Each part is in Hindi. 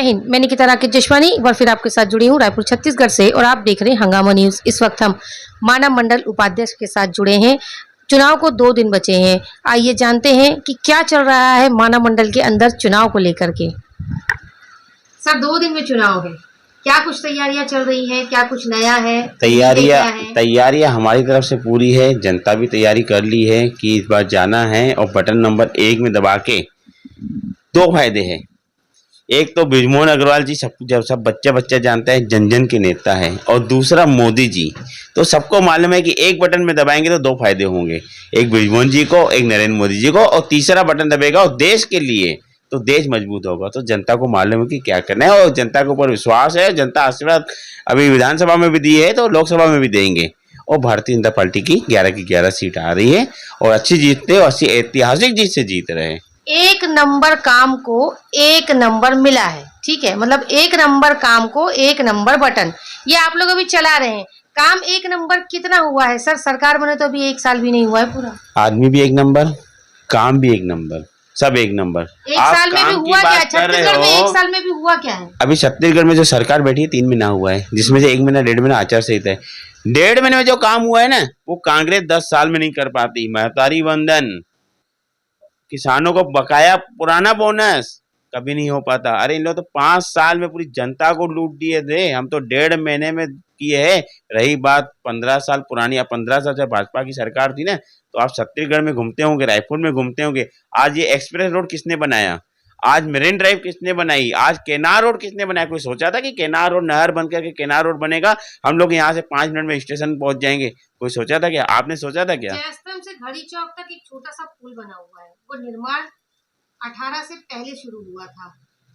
हिंद, मैं निकिता राकेश जशवानी एक बार फिर आपके साथ जुड़ी हूँ रायपुर छत्तीसगढ़ से और आप देख रहे हैं हंगामा न्यूज। इस वक्त हम मानव मंडल उपाध्यक्ष के साथ जुड़े हैं। चुनाव को 2 दिन बचे हैं। आइए जानते हैं कि क्या चल रहा है मानव मंडल के अंदर चुनाव को लेकर के। सर 2 दिन में चुनाव है, क्या कुछ तैयारियां चल रही हैं, क्या कुछ नया है? तैयारियां हमारी तरफ से पूरी है। जनता भी तैयारी कर ली है कि इस बार जाना है और बटन नंबर 1 में दबा के 2 फायदे हैं। एक तो बृजमोहन अग्रवाल जी सब बच्चे जानते हैं, जन जन के नेता है, और दूसरा मोदी जी। तो सबको मालूम है कि एक बटन में दबाएंगे तो 2 फायदे होंगे, एक बृजमोहन जी को, एक नरेंद्र मोदी जी को, और तीसरा बटन दबेगा और देश के लिए, तो देश मजबूत होगा। तो जनता को मालूम है कि क्या करना है और जनता के ऊपर विश्वास है। जनता आशीर्वाद अभी विधानसभा में भी दी है तो लोकसभा में भी देंगे। और भारतीय जनता पार्टी की 11 की 11 सीट आ रही है और अच्छी जीतते और अच्छी ऐतिहासिक जीत से जीत रहे हैं। 1 नंबर काम को 1 नंबर मिला है, ठीक है, मतलब 1 नंबर काम को 1 नंबर बटन, ये आप लोग अभी चला रहे हैं। काम 1 नंबर कितना हुआ है सर? सरकार बने तो अभी 1 साल भी नहीं हुआ है पूरा। आदमी भी 1 नंबर, काम भी 1 नंबर, सब 1 नंबर। 1 साल में भी हुआ क्या? छत्तीसगढ़ में 1 साल में भी हुआ क्या है? अभी छत्तीसगढ़ में जो सरकार बैठी है 3 महीना हुआ है, जिसमें से 1 महीना 1.5 महीना आचार संहिता है। 1.5 महीने में जो काम हुआ है ना, वो कांग्रेस 10 साल में नहीं कर पाती। महतारी वंदन, किसानों को बकाया पुराना बोनस कभी नहीं हो पाता। अरे इन लोग तो 5 साल में पूरी जनता को लूट दिए थे, हम तो 1.5 महीने में किए है। रही बात 15 साल पुरानी, या 15 साल से भाजपा की सरकार थी ना, तो आप छत्तीसगढ़ में घूमते होंगे, रायपुर में घूमते होंगे। आज ये एक्सप्रेस रोड किसने बनाया? आज मरीन ड्राइव किसने बनाई? आज केनार रोड किसने बनाया? कोई सोचा था कि केनार रोड नहर बन करके केनार रोड बनेगा, हम लोग यहाँ से 5 मिनट में स्टेशन पहुंच जाएंगे? कोई सोचा था क्या? आपने सोचा था क्या? जयस्तंभ से घड़ी चौक तक एक छोटा सा पुल बना हुआ है, वो निर्माण 18 से पहले शुरू हुआ था।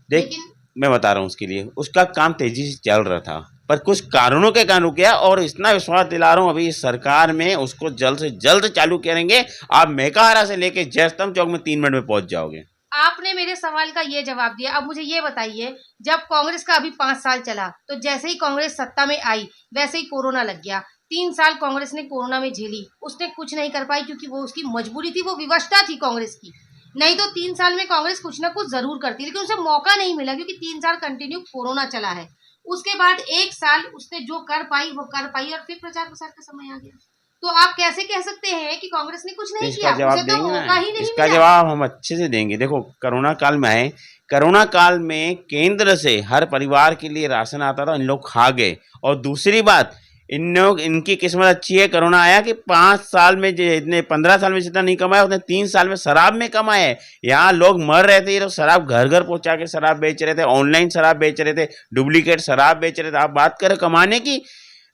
लेकिन मैं बता रहा हूँ, उसके लिए उसका काम तेजी से चल रहा था, पर कुछ कारणों के कारण रुक गया। और इतना विश्वास दिला रहा हूँ अभी इस सरकार में, उसको जल्द से जल्द चालू करेंगे। आप मेकाहारा से लेके जयस्तंभ चौक में 3 मिनट में पहुंच जाओगे। आपने मेरे सवाल का ये जवाब दिया। अब मुझे ये बताइए, जब कांग्रेस का अभी 5 साल चला, तो जैसे ही कांग्रेस सत्ता में आई वैसे ही कोरोना लग गया। 3 साल कांग्रेस ने कोरोना में झेली, उसने कुछ नहीं कर पाई क्योंकि वो उसकी मजबूरी थी, वो विवशता थी कांग्रेस की। नहीं तो 3 साल में कांग्रेस कुछ ना कुछ जरूर करती, लेकिन उसे मौका नहीं मिला क्योंकि 3 साल कंटिन्यू कोरोना चला है। उसके बाद 1 साल उसने जो कर पाई वो कर पाई और फिर प्रचार प्रसार का समय आ गया। तो आप कैसे कह सकते हैं कि कांग्रेस ने कुछ नहीं किया? जवाब तो मौका ही नहीं इसका मिला। जवाब हम अच्छे से देंगे। देखो, कोरोना काल में आए, कोरोना काल में केंद्र से हर परिवार के लिए राशन आता था, इन लोग खा गए। और दूसरी बात, इनकी किस्मत अच्छी है, कोरोना आया कि 5 साल में जितने 15 साल में जितना नहीं कमाया उसने 3 साल में शराब में कमाया है। यहाँ लोग मर रहे थे, ये लोग शराब घर घर पहुंचा के शराब बेच रहे थे, ऑनलाइन शराब बेच रहे थे, डुप्लीकेट शराब बेच रहे थे। आप बात करें कमाने की,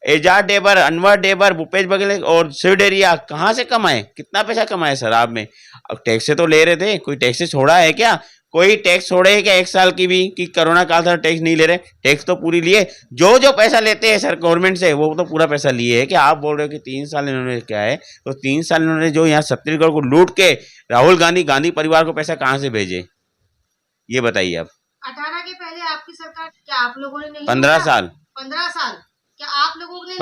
एजाज डेबर, अनवर डेबर, भूपेश बघेल और शिव डेरिया कहाँ से कमाए? कितना पैसा कमाए शराब में? अब टैक्स से तो ले रहे थे, कोई टैक्स से छोड़ा है क्या? कोई टैक्स छोड़े है क्या 1 साल की भी कि कोरोना काल था टैक्स नहीं ले रहे? टैक्स तो पूरी लिए। जो पैसा लेते हैं सर गवर्नमेंट से, वो तो पूरा पैसा लिए है। कि आप बोल रहे हो कि 3 साल इन्होंने क्या है, तो 3 साल इन्होंने जो यहाँ छत्तीसगढ़ को लूट के राहुल गांधी परिवार को पैसा कहाँ से भेजे, ये बताइए आप। 18 के पहले आपकी सरकार, क्या आप लोगों ने नहीं? 15 साल 15 साल क्या आप लोगों ने?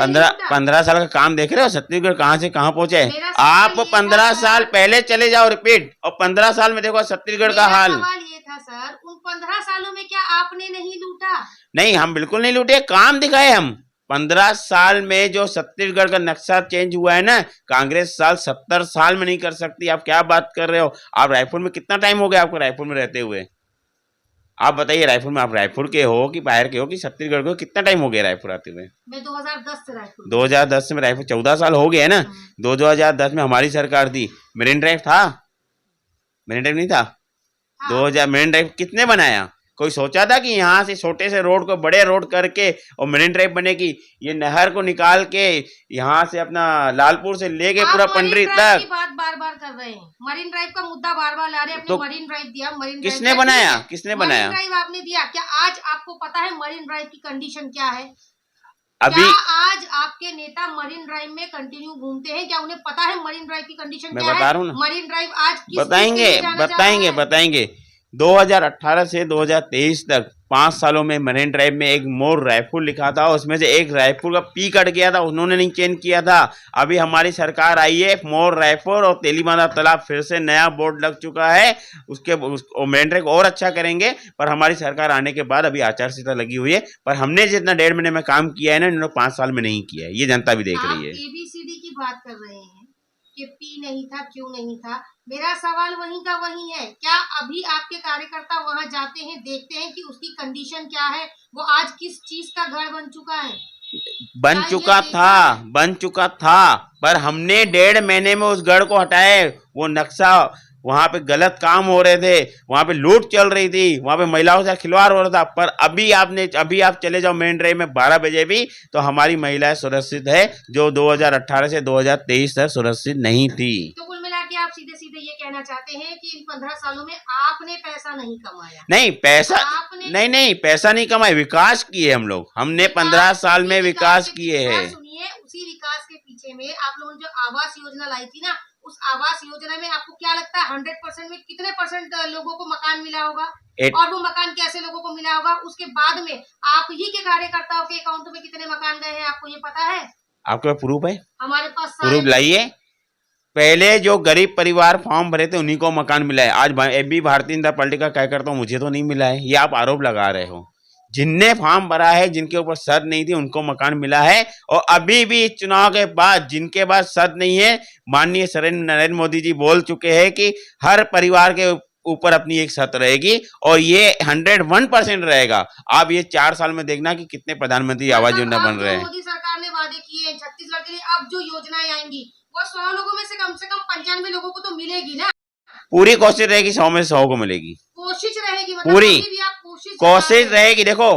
15 साल का काम देख रहे हो छत्तीसगढ़ कहाँ से कहाँ पहुंचे। आप 15 साल पहले चले जाओ रिपीट, और 15 साल में देखो छत्तीसगढ़ का हाल। सवाल ये था सर, उन 15 सालों में क्या आपने नहीं लूटा? नहीं, हम बिल्कुल नहीं लूटे, काम दिखाए हम। 15 साल में जो छत्तीसगढ़ का नक्शा चेंज हुआ है ना, कांग्रेस 70 साल में नहीं कर सकती। आप क्या बात कर रहे हो? आप रायपुर में कितना टाइम हो गया आपको रायपुर में रहते हुए? आप बताइए, रायपुर में आप रायपुर के हो कि बाहर के हो कि छत्तीसगढ़ के हो? कितना टाइम हो गया रायपुर आते हुए? मैं 2010 से रायपुर। 2010 से मैं रायपुर, 14 साल हो गए ना। 2010 में हमारी सरकार थी, मरीन ड्राइव था? मरीन ड्राइव नहीं था? 2000 मरीन ड्राइव कितने बनाया? कोई सोचा था कि यहाँ से छोटे से रोड को बड़े रोड करके और मरीन ड्राइव बनेगी? ये नहर को निकाल के यहाँ से अपना लालपुर से लेके पूरा पंडरी तक बात बार बार कर रहे हैं। मरीन ड्राइव का मुद्दा बार बार ला रहे हैं। तो मरीन ड्राइव दिया, मरीन किसने बनाया? किसने बनाया? मरीन ड्राइव आपने दिया क्या? आज आपको पता है मरीन ड्राइव की कंडीशन क्या है? अभी क्या आज आपके नेता मरीन ड्राइव में कंटिन्यू घूमते हैं? क्या उन्हें पता है मरीन ड्राइव की कंडीशन क्या है? मैं बता रहा हूँ ना, मरीन ड्राइव आज बताएंगे 2018 से 2023 तक 5 सालों में मरीन ड्राइव में एक मोर रायपुर लिखा था, उसमें से एक रायपुर का पी कट गया था, उन्होंने नहीं चेंज किया था। अभी हमारी सरकार आई है, मोर रायपुर और तेलीबांधा तालाब फिर से नया बोर्ड लग चुका है, मरीन ड्राइव और अच्छा करेंगे। पर हमारी सरकार आने के बाद अभी आचार संहिता लगी हुई है, पर हमने जितना 1.5 महीने में काम किया है ना, इन्होंने 5 साल में नहीं किया है। ये जनता भी देख रही है। ABCD की बात कर रहे हैं कि पी नहीं था, क्यों नहीं था। मेरा सवाल वहीं का वहीं है, क्या अभी आपके कार्यकर्ता वहां जाते हैं, देखते हैं कि उसकी कंडीशन क्या है, वो आज किस चीज का घर बन चुका है? बन चुका था, पर हमने 1.5 महीने में उस गढ़ को हटाए। वो नक्शा, वहां पे गलत काम हो रहे थे, वहां पे लूट चल रही थी, वहां पे महिलाओं से खिलवाड़ हो रहा था। पर अभी आप चले जाओ मरीन ड्राइव में 12 बजे भी, तो हमारी महिलाएं सुरक्षित है, जो 2018 से 2023 तक सुरक्षित नहीं थी। तो कुल मिला के आप सीधे सीधे ये कहना चाहते हैं कि इन 15 सालों में आपने पैसा नहीं कमाया? नहीं, पैसा नहीं कमाया, विकास किए हम लोग। हमने 15 साल में विकास किए हैं। सुनिए, उसी विकास के पीछे में आप लोगों ने जो आवास योजना लाई थी ना, उस आवास योजना में आपको क्या लगता है 100% में कितने % लोगों को मकान मिला होगा? और वो मकान कैसे लोगों को मिला होगा? उसके बाद में आप ही के कार्यकर्ताओं के अकाउंट में कितने मकान गए हैं, आपको ये पता है? आपके पास प्रूफ है? हमारे पास प्रूफ लाइए। पहले जो गरीब परिवार फॉर्म भरे थे उन्हीं को मकान मिला है। आज भी भारतीय जनता पार्टी का कार्यकर्ता हूं, मुझे तो नहीं मिला है। ये आप आरोप लगा रहे हो। जिनने फॉर्म भरा है, जिनके ऊपर शर्त नहीं थी, उनको मकान मिला है। और अभी भी इस चुनाव के बाद जिनके पास शर्त नहीं है, माननीय नरेंद्र मोदी जी बोल चुके हैं कि हर परिवार के ऊपर अपनी एक शर्त रहेगी, और ये 101% रहेगा। आप ये 4 साल में देखना कि कितने प्रधानमंत्री आवास योजना बन रहे हैं। मोदी सरकार ने वादे किए हैं छत्तीसगढ़ के लिए, अब जो योजनाएं आएंगी वो 100 लोगों में से कम 95 लोगों को तो मिलेगी ना? पूरी कोशिश रहेगी 100 में से 100 को मिलेगी। कोशिश रहेगी, मतलब पूरी भी आप कोशिश रहेगी। देखो,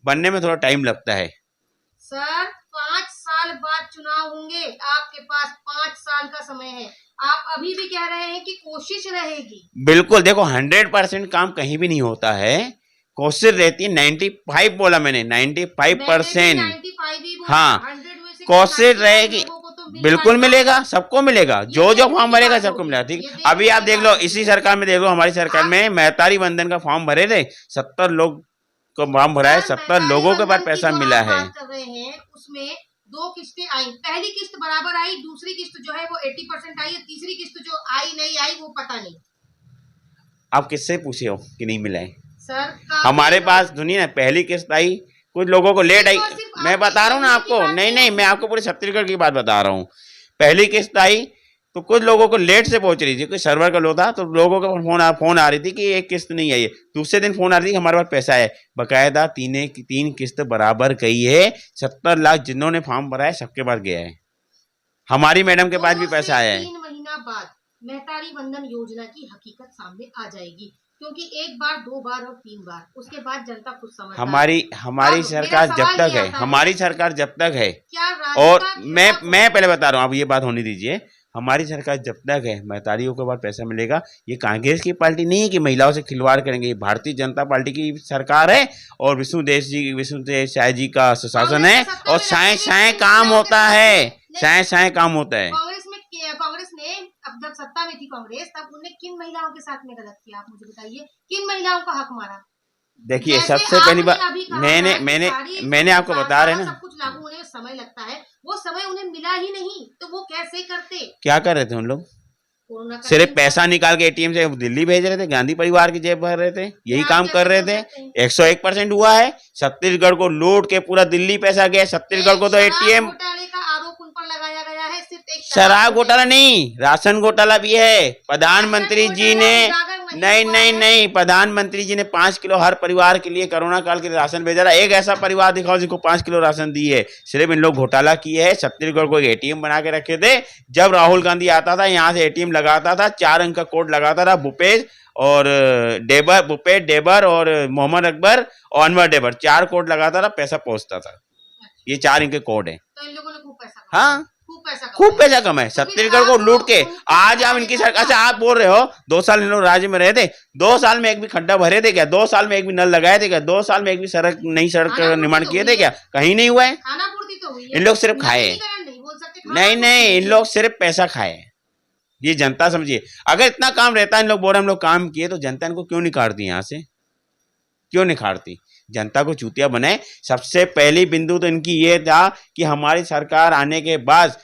बनने में थोड़ा टाइम लगता है सर। 5 साल बाद चुनाव होंगे, आपके पास 5 साल का समय है। आप अभी भी कह रहे हैं कि कोशिश रहेगी। बिल्कुल, देखो 100% काम कहीं भी नहीं होता है, कोशिश रहती है। 95 बोला मैंने, 95%। हाँ, कोशिश रहेगी, बिल्कुल मिलेगा, सबको मिलेगा। जो फॉर्म भरेगा सबको मिलेगा। ठीक, अभी आप देख लो, इसी सरकार में देख लो, हमारी सरकार में महतारी बंधन का फॉर्म भरे थे, 70 लोग को फॉर्म भरा है, 70 लोगों के पास पैसा मिला है। उसमें 2 किस्तें आई, पहली किस्त बराबर आई, दूसरी किस्त जो है वो 80% आई, तीसरी किस्त जो आई नहीं आई वो पता नहीं। आप किससे पूछे हो कि नहीं मिला है? सर, हमारे पास सुनिए ना, पहली किस्त आई, कुछ लोगों को लेट आई। मैं बता रहा हूँ ना आपको, नहीं, मैं आपको पूरे छत्तीसगढ़ की बात बता रहा हूँ। पहली किस्त आई तो कुछ लोगों को लेट से पहुंच रही थी, कोई सर्वर का लो था, तो लोगों का फोन आ रही थी कि एक किस्त नहीं आई है। दूसरे दिन फोन आ रही थी कि हमारे पास पैसा है। बकायदा 3 किस्त बराबर गई है। 70 लाख जिन्होंने फॉर्म भरा है सबके पास गया है। हमारी मैडम के पास भी पैसा आया है। 3 महीना बाद महतारी बंधन योजना की हकीकत सामने आ जाएगी, क्योंकि 1 बार, 2 बार और 3 बार, उसके बाद जनता खुद समझ। हमारी सरकार जब तक है, हमारी सरकार जब तक है, और मैं पहले बता रहा हूँ, अब ये बात होने दीजिए। हमारी सरकार जब तक है, महतारियों के बाद पैसा मिलेगा। ये कांग्रेस की पार्टी नहीं है कि महिलाओं से खिलवाड़ करेंगे। ये भारतीय जनता पार्टी की सरकार है, और विष्णुदेव साय जी का सुशासन है, और साय काम होता है, साय काम होता है। कांग्रेस ने अब जब सत्ता में थी कांग्रेस, तब उन्होंने किन महिलाओं के साथ में गलत किया, आप मुझे बताइए, किन महिलाओं का हक मारा? देखिए, सबसे पहली बात मैंने आपको बता रहे ना, सब कुछ लागू होने में समय लगता है, वो समय उन्हें मिला ही नहीं, तो वो कैसे करते? क्या कर रहे थे उन लोग? सिर्फ पैसा निकाल के ATM से दिल्ली भेज रहे थे, गांधी परिवार की जेब भर रहे थे, यही काम कर रहे थे। 101% हुआ है। छत्तीसगढ़ को लूट के पूरा दिल्ली पैसा गया। छत्तीसगढ़ को तो ATM घोटाले का आरोप उन पर लगाया गया है। सिर्फ एक शराब घोटाला नहीं, राशन घोटाला भी है। प्रधानमंत्री जी ने नहीं, प्रधानमंत्री जी ने 5 किलो हर परिवार के लिए कोरोना काल के लिए राशन भेजा रहा। एक ऐसा परिवार दिखाओ जिसको 5 किलो राशन दी है। सिर्फ इन लोग घोटाला किए हैं। छत्तीसगढ़ को एक ATM बना के रखे थे। जब राहुल गांधी आता था, यहाँ से ATM लगाता था, 4 अंक का कोड लगाता था, भूपेश डेबर और मोहम्मद अकबर और अनवर डेबर, 4 कोड लगाता था, पैसा पहुंचता था। ये 4 इनके कोड है। तो इन लोगों ने खूब पैसा, हाँ, खूब पैसा कमाए छत्तीसगढ़ को लूट के। आज आप इनकी सरकार, अच्छा आप बोल रहे हो 2 साल इन लोग राज्य में रहे थे, 2 साल में एक भी खड्डा भरे थे क्या? 2 साल में एक भी नल लगाए थे क्या? 2 साल में एक भी नई सड़क का निर्माण किए थे क्या? कहीं नहीं हुआ है। इन लोग सिर्फ खाए, नहीं, इन लोग सिर्फ पैसा खाए। ये जनता समझिए। अगर इतना काम रहता, इन लोग बोल रहे हम लोग काम किए, तो जनता इनको क्यों निकालती? यहाँ से क्यों निकालती? जनता को चूतिया बनाए। सबसे पहली बिंदु तो इनकी ये था कि हमारी सरकार आने के बाद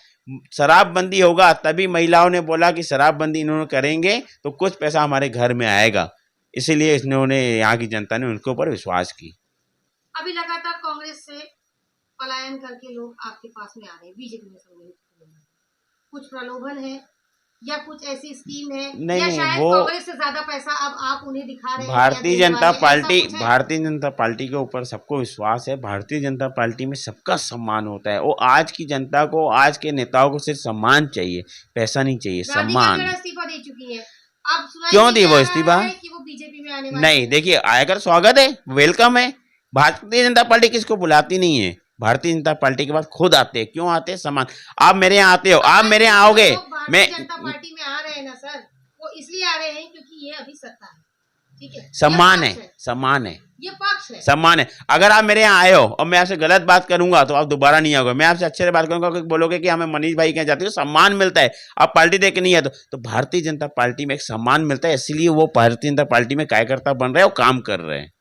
शराबबंदी होगा, तभी महिलाओं ने बोला कि शराबबंदी इन्होंने करेंगे तो कुछ पैसा हमारे घर में आएगा, इसीलिए इन्होंने यहाँ की जनता ने उनके ऊपर विश्वास की। अभी लगातार कांग्रेस से पलायन करके लोग आपके पास में आ रहे हैं, बीजेपी में सम्मिलित हो रहे हैं। कुछ प्रलोभन है या कुछ ऐसी स्कीम है नहीं, या नहीं, शायद वो कांग्रेस से ज्यादा पैसा अब आप उन्हें दिखा रहे हैं या भारतीय देने जनता वाले हैं, पार्टी ऐसा कुछ है? भारतीय जनता पार्टी के ऊपर सबको विश्वास है। भारतीय जनता पार्टी में सबका सम्मान होता है। वो आज की जनता को, आज के नेताओं को सिर्फ सम्मान चाहिए, पैसा नहीं चाहिए, राधिका सम्मान। खेड़ा इस्तीफा दे चुकी है, अब सुनाई क्यों नहीं दी दे वो रहा इस्तीफा? है कि वो बीजेपी में आने वाली नहीं, देखिए आकर स्वागत है, वेलकम है। भारतीय जनता पार्टी किसको बुलाती नहीं है। भारतीय जनता पार्टी के बाद खुद आते हैं। क्यों आते हैं? सम्मान। आप मेरे यहाँ आते हो, आप मेरे यहाँ आओगे, मैं भारतीय जनता पार्टी में आ रहे हैं ना सर, वो इसलिए आ रहे हैं क्योंकि ये अभी सत्ता है, ठीक है, सम्मान ये है, पक्ष है, सम्मान है, ये पक्ष है। सम्मान है। अगर आप मेरे यहाँ आए हो और मैं आपसे गलत बात करूंगा तो आप दोबारा नहीं आओगे। मैं आपसे अच्छे से बात करूंगा, बोलोगे कि हमें मनीष भाई के यहाँ जाते हो, सम्मान मिलता है। आप पार्टी देख के नहीं आते तो भारतीय जनता पार्टी में एक सम्मान मिलता है, इसलिए वो भारतीय जनता पार्टी में कार्यकर्ता बन रहे हैं और काम कर रहे हैं।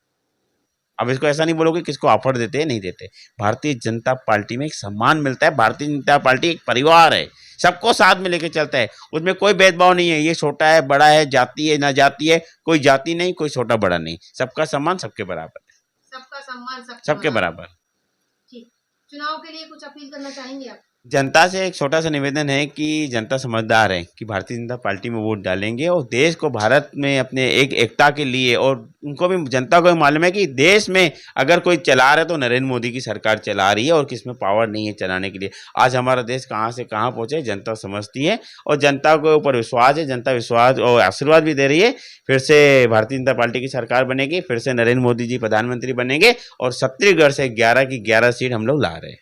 अब इसको ऐसा नहीं बोलोगे किसको ऑफर देते हैं, नहीं देते। भारतीय जनता पार्टी में एक सम्मान मिलता है। भारतीय जनता पार्टी एक परिवार है, सबको साथ में लेके चलता है, उसमें कोई भेदभाव नहीं है। ये छोटा है, बड़ा है, जाति है, ना जाति है, कोई जाति नहीं, कोई छोटा बड़ा नहीं, सबका सम्मान सबके बराबर है, सबका सम्मान सबके बराबर। ठीक, चुनाव के लिए कुछ अपील करना चाहेंगे आप? जनता से एक छोटा सा निवेदन है कि जनता समझदार है कि भारतीय जनता पार्टी में वोट डालेंगे और देश को, भारत में अपने एक एकता के लिए, और उनको भी, जनता को भी मालूम है कि देश में अगर कोई चला रहा है तो नरेंद्र मोदी की सरकार चला रही है और किसमें पावर नहीं है चलाने के लिए। आज हमारा देश कहाँ से कहाँ पहुँचे जनता समझती है और जनता के ऊपर विश्वास है। जनता विश्वास और आशीर्वाद भी दे रही है। फिर से भारतीय जनता पार्टी की सरकार बनेगी, फिर से नरेंद्र मोदी जी प्रधानमंत्री बनेंगे और छत्तीसगढ़ से 11 की 11 सीट हम लोग ला रहे हैं।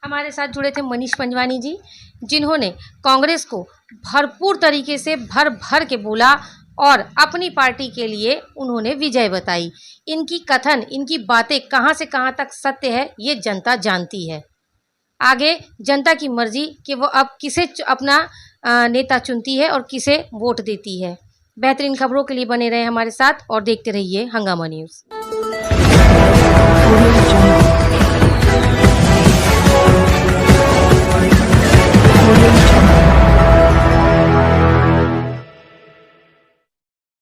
हमारे साथ जुड़े थे मनीष पंजवानी जी, जिन्होंने कांग्रेस को भरपूर तरीके से भर भर के बोला और अपनी पार्टी के लिए उन्होंने विजय बताई। इनकी कथन, इनकी बातें कहां से कहां तक सत्य है ये जनता जानती है। आगे जनता की मर्जी कि वो अब किसे अपना नेता चुनती है और किसे वोट देती है। बेहतरीन खबरों के लिए बने रहे हमारे साथ और देखते रहिए हंगामा न्यूज़।